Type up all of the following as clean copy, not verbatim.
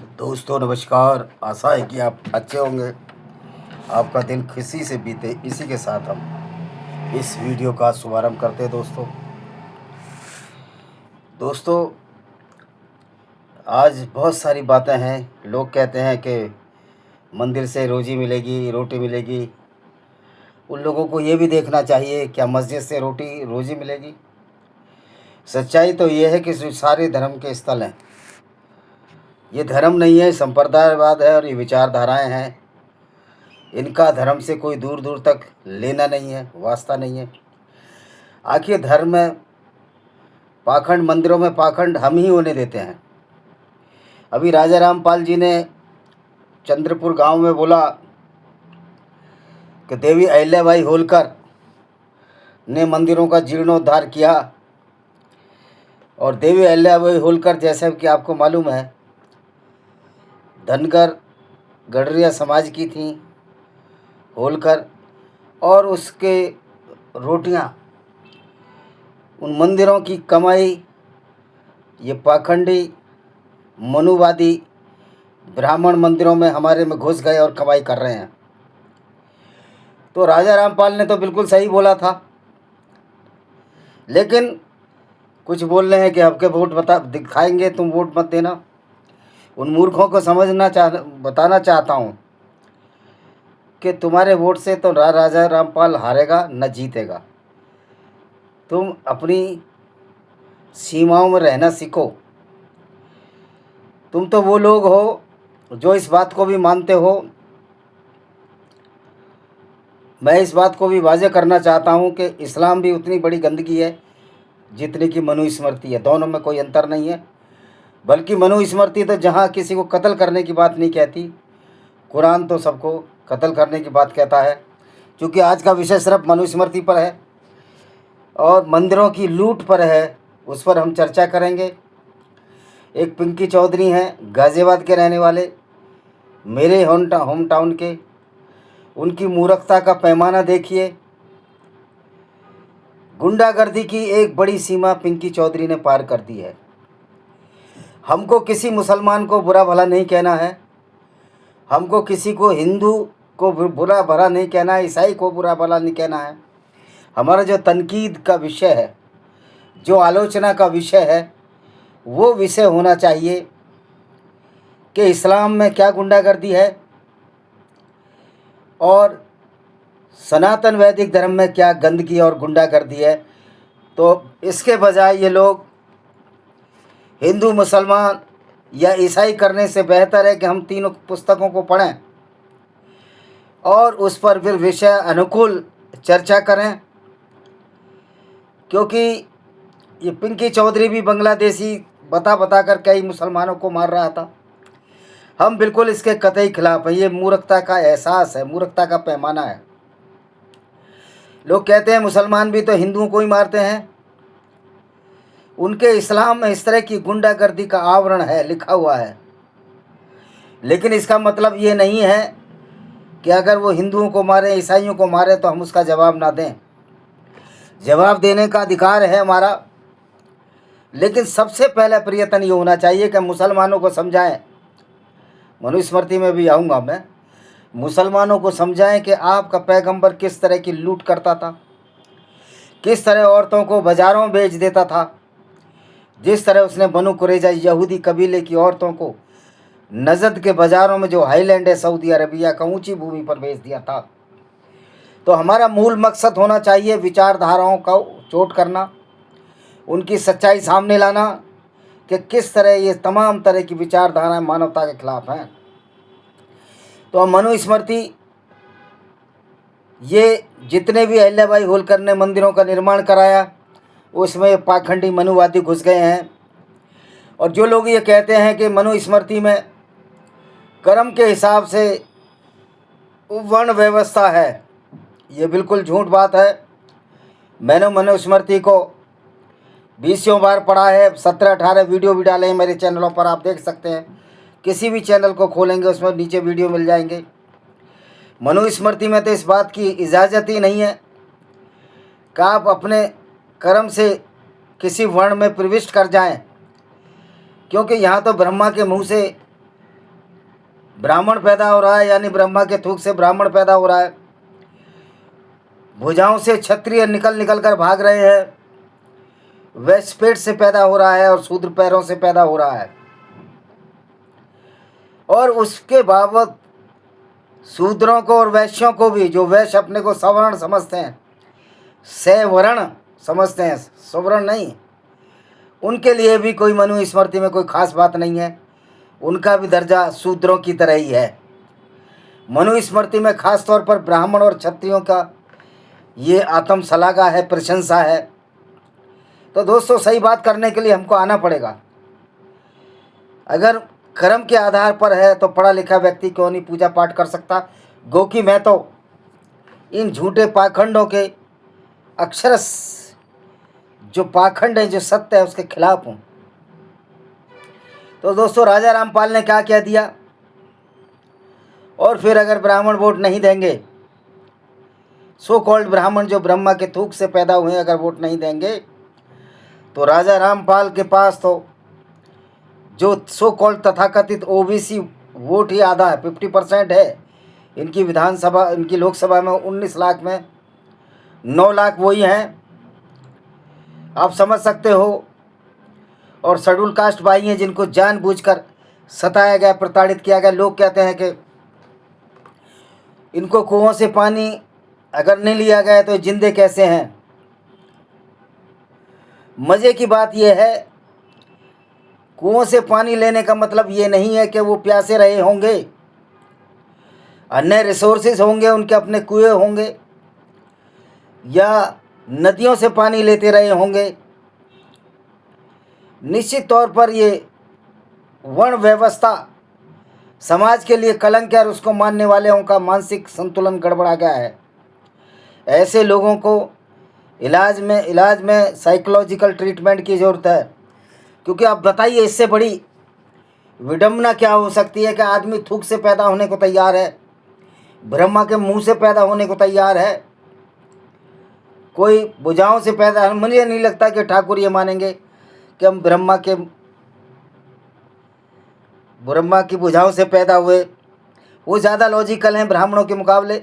दोस्तों नमस्कार। आशा है कि आप अच्छे होंगे, आपका दिन खुशी से बीते। इसी के साथ हम इस वीडियो का शुभारंभ करते हैं। दोस्तों आज बहुत सारी बातें हैं। लोग कहते हैं कि मंदिर से रोजी मिलेगी, रोटी मिलेगी। उन लोगों को ये भी देखना चाहिए, क्या मस्जिद से रोटी रोजी मिलेगी? सच्चाई तो ये है कि सारे धर्म के स्थल हैं। ये धर्म नहीं है, संप्रदायवाद है और ये विचारधाराएं हैं। इनका धर्म से कोई दूर दूर तक लेना नहीं है, वास्ता नहीं है। आखिर धर्म में पाखंड, मंदिरों में पाखंड हम ही होने देते हैं। अभी राजा रामपाल जी ने चंद्रपुर गांव में बोला कि देवी अहिल्याबाई होलकर ने मंदिरों का जीर्णोद्धार किया। और देवी अहिल्याबाई होलकर, जैसे कि आपको मालूम है, धनगर गडरिया समाज की थी होलकर। और उसके रोटियां, उन मंदिरों की कमाई ये पाखंडी मनुवादी ब्राह्मण मंदिरों में हमारे में घुस गए और कमाई कर रहे हैं। तो राजा रामपाल ने तो बिल्कुल सही बोला था, लेकिन कुछ बोल रहे हैं कि आपके वोट दिखाएंगे, तुम वोट मत देना। उन मूर्खों को बताना चाहता हूँ कि तुम्हारे वोट से तो राजा रामपाल हारेगा न जीतेगा। तुम अपनी सीमाओं में रहना सीखो। तुम तो वो लोग हो जो इस बात को भी मानते हो। मैं इस बात को भी वाज़ेह करना चाहता हूँ कि इस्लाम भी उतनी बड़ी गंदगी है जितनी कि मनुस्मृति है। दोनों में कोई अंतर नहीं है। बल्कि मनुस्मृति तो जहाँ किसी को कत्ल करने की बात नहीं कहती, कुरान तो सबको कत्ल करने की बात कहता है। क्योंकि आज का विषय सिर्फ मनुस्मृति पर है और मंदिरों की लूट पर है, उस पर हम चर्चा करेंगे। एक पिंकी चौधरी हैं, गाज़ियाबाद के रहने वाले, मेरे होम टाउन के। उनकी मूर्खता का पैमाना देखिए। गुंडागर्दी की एक बड़ी सीमा पिंकी चौधरी ने पार कर दी है। हमको किसी मुसलमान को बुरा भला नहीं कहना है, हमको किसी को हिंदू को बुरा भला नहीं कहना है, ईसाई को बुरा भला नहीं कहना है। हमारा जो तनकीद का विषय है, जो आलोचना का विषय है, वो विषय होना चाहिए कि इस्लाम में क्या गुंडागर्दी है और सनातन वैदिक धर्म में क्या गंदगी और गुंडागर्दी है। तो इसके बजाय ये लोग हिंदू मुसलमान या ईसाई करने से बेहतर है कि हम तीनों पुस्तकों को पढ़ें और उस पर फिर विषय अनुकूल चर्चा करें। क्योंकि ये पिंकी चौधरी भी बांग्लादेशी बता कर कई मुसलमानों को मार रहा था। हम बिल्कुल इसके कतई खिलाफ हैं। ये मूर्खता का एहसास है, मूर्खता का पैमाना है। लोग कहते हैं मुसलमान भी तो हिंदुओं को ही मारते हैं। उनके इस्लाम में इस तरह की गुंडागर्दी का आवरण है, लिखा हुआ है। लेकिन इसका मतलब ये नहीं है कि अगर वो हिंदुओं को मारे, ईसाइयों को मारे तो हम उसका जवाब ना दें। जवाब देने का अधिकार है हमारा। लेकिन सबसे पहले प्रयत्न ये होना चाहिए कि मुसलमानों को समझाएं। मनुस्मृति में भी आऊँगा मैं। मुसलमानों को समझाएं कि आपका पैगंबर किस तरह की लूट करता था, किस तरह औरतों को बाज़ारों में बेच देता था, जिस तरह उसने बनु कुरैज़ा यहूदी कबीले की औरतों को नजद के बाज़ारों में, जो हाईलैंड है सऊदी अरबिया का, ऊंची भूमि पर बेच दिया था। तो हमारा मूल मकसद होना चाहिए विचारधाराओं का चोट करना, उनकी सच्चाई सामने लाना कि किस तरह ये तमाम तरह की विचारधाराएं मानवता के खिलाफ हैं। तो मनुस्मृति, ये जितने भी अहिल्याबाई होलकर ने मंदिरों का निर्माण कराया, उसमें पाखंडी मनुवादी घुस गए हैं। और जो लोग ये कहते हैं कि मनुस्मृति में कर्म के हिसाब से वर्ण व्यवस्था है, ये बिल्कुल झूठ बात है। मैंने मनुस्मृति को 20 बार पढ़ा है, 17-18 वीडियो भी डाले हैं मेरे चैनलों पर, आप देख सकते हैं। किसी भी चैनल को खोलेंगे उसमें नीचे वीडियो मिल जाएंगे। मनुस्मृति में तो इस बात की इजाज़त ही नहीं है कि आप अपने कर्म से किसी वर्ण में प्रविष्ट कर जाएं। क्योंकि यहाँ तो ब्रह्मा के मुंह से ब्राह्मण पैदा हो रहा है, यानी ब्रह्मा के थूक से ब्राह्मण पैदा हो रहा है। भुजाओं से क्षत्रिय निकल निकल कर भाग रहे हैं। वैश्य पेट से पैदा हो रहा है और शूद्र पैरों से पैदा हो रहा है। और उसके बाबत शूद्रों को और वैश्यों को भी, जो वैश्य अपने को सवर्ण समझते हैं, सवर्ण समझते हैं, सवर्ण नहीं, उनके लिए भी कोई मनु स्मृति में कोई खास बात नहीं है। उनका भी दर्जा शूद्रों की तरह ही है। मनु स्मृति में खास तौर पर ब्राह्मण और क्षत्रियों का ये आत्म शलाघा है, प्रशंसा है। तो दोस्तों, सही बात करने के लिए हमको आना पड़ेगा। अगर कर्म के आधार पर है तो पढ़ा लिखा व्यक्ति क्यों नहीं पूजा पाठ कर सकता। गो कि मैं तो इन झूठे पाखंडों के अक्षरश जो पाखंड है, जो सत्य है, उसके खिलाफ हूँ। तो दोस्तों, राजा रामपाल ने क्या कह दिया, और फिर अगर ब्राह्मण वोट नहीं देंगे, सो कॉल्ड ब्राह्मण जो ब्रह्मा के थूक से पैदा हुए, अगर वोट नहीं देंगे तो राजा रामपाल के पास तो जो सो कॉल्ड तथाकथित ओबीसी वोट ही आधा है, 50% है। इनकी विधानसभा, इनकी लोकसभा में 19 लाख में 9 लाख वही हैं, आप समझ सकते हो। और शेड्यूल कास्ट भाई हैं जिनको जानबूझकर सताया गया, प्रताड़ित किया गया। लोग कहते हैं कि इनको कुओं से पानी अगर नहीं लिया गया तो जिंदे कैसे हैं। मज़े की बात यह है, कुओं से पानी लेने का मतलब ये नहीं है कि वो प्यासे रहे होंगे। अन्य रिसोर्सेज होंगे, उनके अपने कुएं होंगे, या नदियों से पानी लेते रहे होंगे। निश्चित तौर पर ये वर्ण व्यवस्था समाज के लिए कलंक है और उसको मानने वालों का मानसिक संतुलन गड़बड़ा गया है। ऐसे लोगों को इलाज में साइकोलॉजिकल ट्रीटमेंट की ज़रूरत है। क्योंकि आप बताइए, इससे बड़ी विडंबना क्या हो सकती है कि आदमी थूक से पैदा होने को तैयार है, ब्रह्मा के मुंह से पैदा होने को तैयार है, कोई भुजाओं से पैदा है। मुझे नहीं लगता कि ठाकुर ये मानेंगे कि हम ब्रह्मा की भुजाओं से पैदा हुए। वो ज़्यादा लॉजिकल हैं ब्राह्मणों के मुकाबले,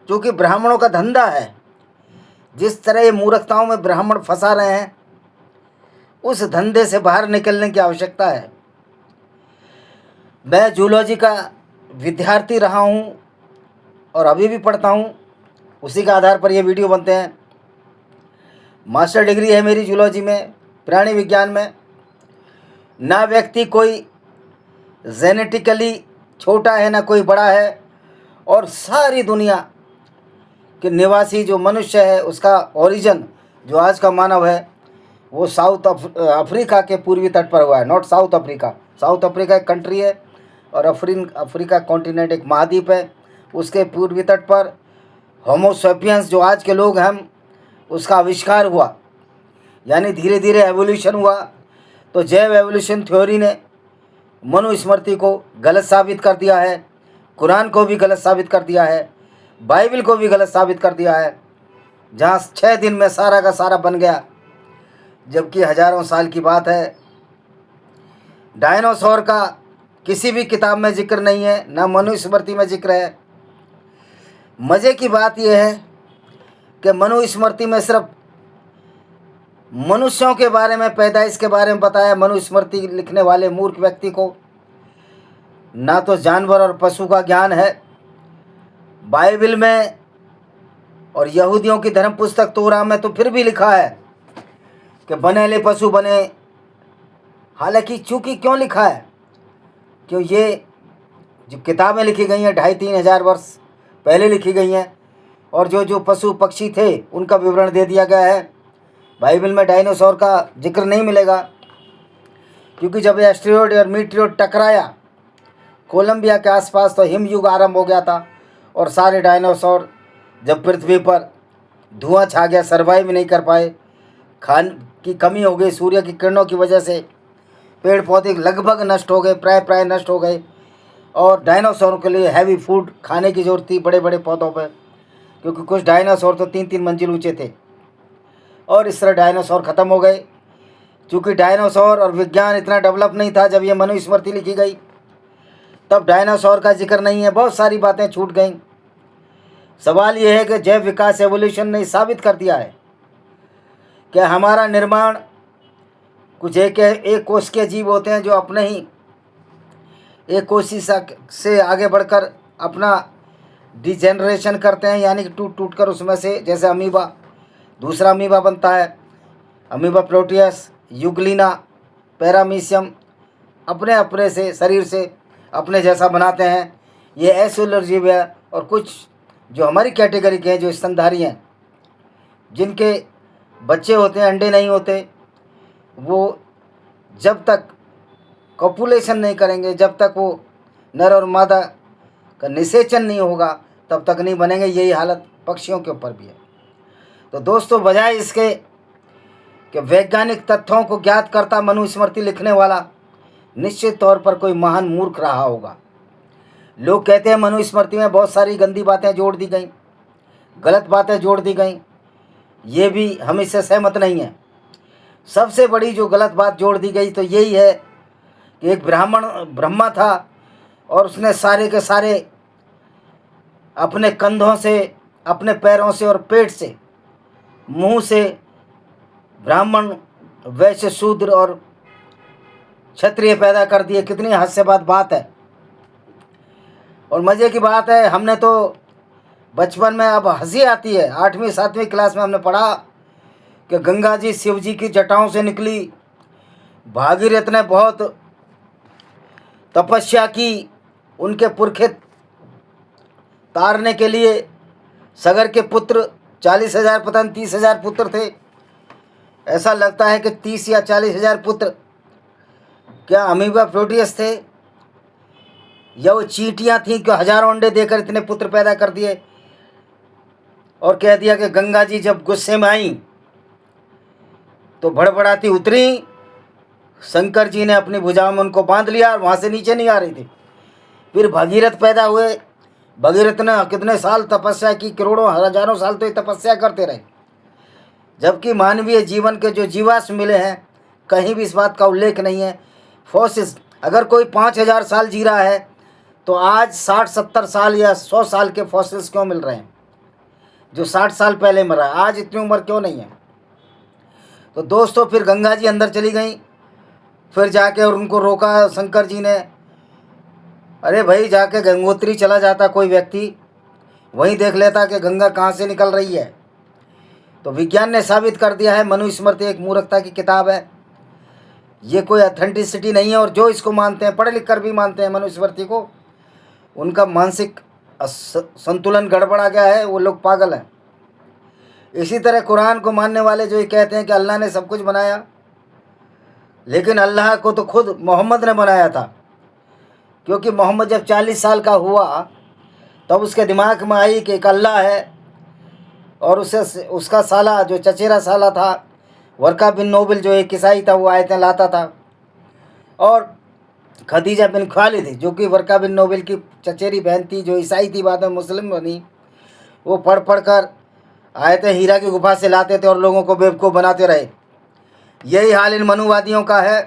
क्योंकि ब्राह्मणों का धंधा है। जिस तरह ये मूर्खताओं में ब्राह्मण फंसा रहे हैं, उस धंधे से बाहर निकलने की आवश्यकता है। मैं जूलॉजी का विद्यार्थी रहा हूँ और अभी भी पढ़ता हूँ, उसी के आधार पर ये वीडियो बनते हैं। मास्टर डिग्री है मेरी जूलॉजी में, प्राणी विज्ञान में। ना व्यक्ति कोई जेनेटिकली छोटा है, ना कोई बड़ा है, और सारी दुनिया के निवासी जो मनुष्य है, उसका ओरिजिन जो आज का मानव है, वो साउथ अफ्रीका के पूर्वी तट पर हुआ है। Not south Africa, south Africa एक कंट्री है और अफ्रीका कॉन्टिनेंट एक महाद्वीप है। उसके पूर्वी तट पर होमो सेपियंस जो आज के लोग हैं, उसका आविष्कार हुआ, यानी धीरे धीरे एवोल्यूशन हुआ। तो जैव एवोल्यूशन थ्योरी ने मनुस्मृति को गलत साबित कर दिया है, कुरान को भी गलत साबित कर दिया है, बाइबल को भी गलत साबित कर दिया है। जहाँ 6 दिन में सारा का सारा बन गया, जबकि हजारों साल की बात है। डायनासोर का किसी भी किताब में जिक्र नहीं है, ना मनुस्मृति में जिक्र है। मज़े की बात यह है कि मनुस्मृति में सिर्फ मनुष्यों के बारे में, पैदाइश के बारे में बताया। मनुस्मृति लिखने वाले मूर्ख व्यक्ति को ना तो जानवर और पशु का ज्ञान है। बाइबल में और यहूदियों की धर्म पुस्तक तोरा में तो फिर भी लिखा है कि बनेले पशु बने। हालांकि चूंकि क्यों लिखा है, क्यों ये जो किताबें लिखी गई हैं 2,500-3 हज़ार वर्ष पहले लिखी गई हैं, और जो पशु पक्षी थे उनका विवरण दे दिया गया है। बाइबल में डायनासोर का जिक्र नहीं मिलेगा, क्योंकि जब एस्टेरॉयड और मीटियोर टकराया कोलंबिया के आसपास, तो हिमयुग आरंभ हो गया था और सारे डायनासोर जब पृथ्वी पर धुआं छा गया, सर्वाइव नहीं कर पाए, खान की कमी हो गई, सूर्य की किरणों की वजह से पेड़ पौधे लगभग नष्ट हो गए, प्राय नष्ट हो गए। और डायनासोर के लिए हैवी फूड खाने की ज़रूरत थी बड़े बड़े पौधों पर, क्योंकि कुछ डायनासोर तो 3-3 मंजिल ऊंचे थे। और इस तरह डायनासोर ख़त्म हो गए। चूँकि डायनासोर और विज्ञान इतना डेवलप नहीं था जब ये मनुस्मृति लिखी गई। तब डायनासोर का जिक्र नहीं है, बहुत सारी बातें छूट गई। सवाल यह है कि जैव विकास एवोल्यूशन ने साबित कर दिया है कि हमारा निर्माण कुछ एक कोश के जीव होते हैं जो अपने ही एक कोशिश से आगे बढ़कर अपना डिजेनरेशन करते हैं, यानी कि टूट टूट कर उसमें से, जैसे अमीबा दूसरा अमीबा बनता है, अमीबा प्रोटियस, यूग्लिना, पैरामीशियम, अपने अपने से शरीर से अपने जैसा बनाते हैं। ये एसेलुलर जीव है। और कुछ जो हमारी कैटेगरी के हैं, जो स्तनधारी हैं, जिनके बच्चे होते हैं, अंडे नहीं होते, वो जब तक कॉपुलेशन नहीं करेंगे, जब तक वो नर और मादा का निषेचन नहीं होगा, तब तक नहीं बनेंगे। यही हालत पक्षियों के ऊपर भी है। तो दोस्तों, बजाय इसके कि वैज्ञानिक तथ्यों को ज्ञात करता मनुस्मृति लिखने वाला निश्चित तौर पर कोई महान मूर्ख रहा होगा। लोग कहते हैं मनुस्मृति में बहुत सारी गंदी बातें जोड़ दी गई, गलत बातें जोड़ दी गई। ये भी हम इससे सहमत नहीं हैं। सबसे बड़ी जो गलत बात जोड़ दी गई तो यही है कि एक ब्रह्मा था और उसने सारे के सारे अपने कंधों से, अपने पैरों से और पेट से, मुंह से ब्राह्मण, वैश्य, शूद्र और क्षत्रिय पैदा कर दिए। कितनी हास्यास्पद बात है। और मज़े की बात है, हमने तो बचपन में, अब हंसी आती है, 8वीं 7वीं क्लास में हमने पढ़ा कि गंगा जी शिव जी की जटाओं से निकली, भागीरथ ने बहुत तपस्या की, उनके पुरखे तारने के लिए सगर के पुत्र 40,000, पता नहीं 30,000 पुत्र थे। ऐसा लगता है कि 30 या 40,000 पुत्र क्या अमीबा प्रोटियस थे या वो चींटियाँ थीं कि हजारों अंडे देकर इतने पुत्र पैदा कर दिए। और कह दिया कि गंगा जी जब गुस्से में आई तो भड़बड़ाती उतरी, शंकर जी ने अपनी भुजाओं में उनको बांध लिया और वहाँ से नीचे नहीं आ रही थी। फिर भगीरथ पैदा हुए। भगीरथ ने कितने साल तपस्या की, करोड़ों हजारों साल तो ये तपस्या करते रहे। जबकि मानवीय जीवन के जो जीवाश्म मिले हैं, कहीं भी इस बात का उल्लेख नहीं है। फॉसिल्स, अगर कोई 5,000 साल जी रहा है तो आज 60-70 साल या 100 साल के फॉसिल्स क्यों मिल रहे हैं? जो 60 साल पहले मरा, आज इतनी उम्र क्यों नहीं है? तो दोस्तों, फिर गंगा जी अंदर चली गई। फिर जाके और उनको रोका शंकर जी ने। अरे भाई, जाके गंगोत्री चला जाता कोई व्यक्ति, वहीं देख लेता कि गंगा कहाँ से निकल रही है। तो विज्ञान ने साबित कर दिया है मनुस्मृति एक मूर्खता की किताब है। ये कोई ऑथेंटिसिटी नहीं है। और जो इसको मानते हैं, पढ़े लिख कर भी मानते हैं मनुस्मृति को, उनका मानसिक संतुलन गड़बड़ा गया है, वो लोग पागल हैं। इसी तरह कुरान को मानने वाले जो ये कहते हैं कि अल्लाह ने सब कुछ बनाया, लेकिन अल्लाह को तो खुद मोहम्मद ने बनाया था। क्योंकि मोहम्मद जब 40 साल का हुआ तब उसके दिमाग में आई कि एक अल्लाह है, और उसका साला जो चचेरा साला था वर्का बिन नोबल, जो एक ईसाई था, वो आयतें लाता था। और खदीजा बिन खालिद, जो कि वर्का बिन नोबल की चचेरी बहन थी, जो ईसाई थी, बाद में मुस्लिम बनी, वो पढ़ पढ़ कर आयतें हीरा की गुफा से लाते थे और लोगों को बेवकूफ़ बनाते रहे। यही हाल इन मनुवादियों का है।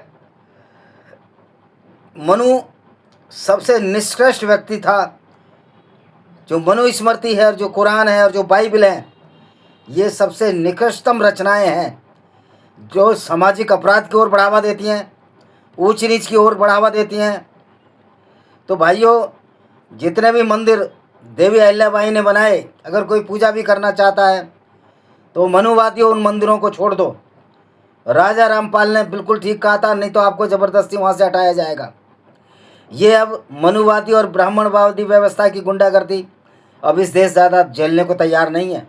मनु सबसे निष्कृष्ट व्यक्ति था। जो मनुस्मृति है और जो कुरान है और जो बाइबल है, ये सबसे निकृष्टतम रचनाएं हैं जो सामाजिक अपराध की ओर बढ़ावा देती हैं, ऊंच नीच की ओर बढ़ावा देती हैं। तो भाइयों, जितने भी मंदिर देवी अहिल्याबाई ने बनाए, अगर कोई पूजा भी करना चाहता है तो मनुवादियों, उन मंदिरों को छोड़ दो। राजा रामपाल ने बिल्कुल ठीक कहा था, नहीं तो आपको ज़बरदस्ती वहाँ से हटाया जाएगा। ये अब मनुवादी और ब्राह्मणवादी व्यवस्था की गुंडागर्दी अब इस देश ज़्यादा झेलने को तैयार नहीं है।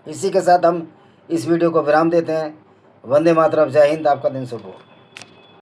इसी के साथ हम इस वीडियो को विराम देते हैं। वंदे मातरम, जय हिंद, आपका दिन शुभ हो।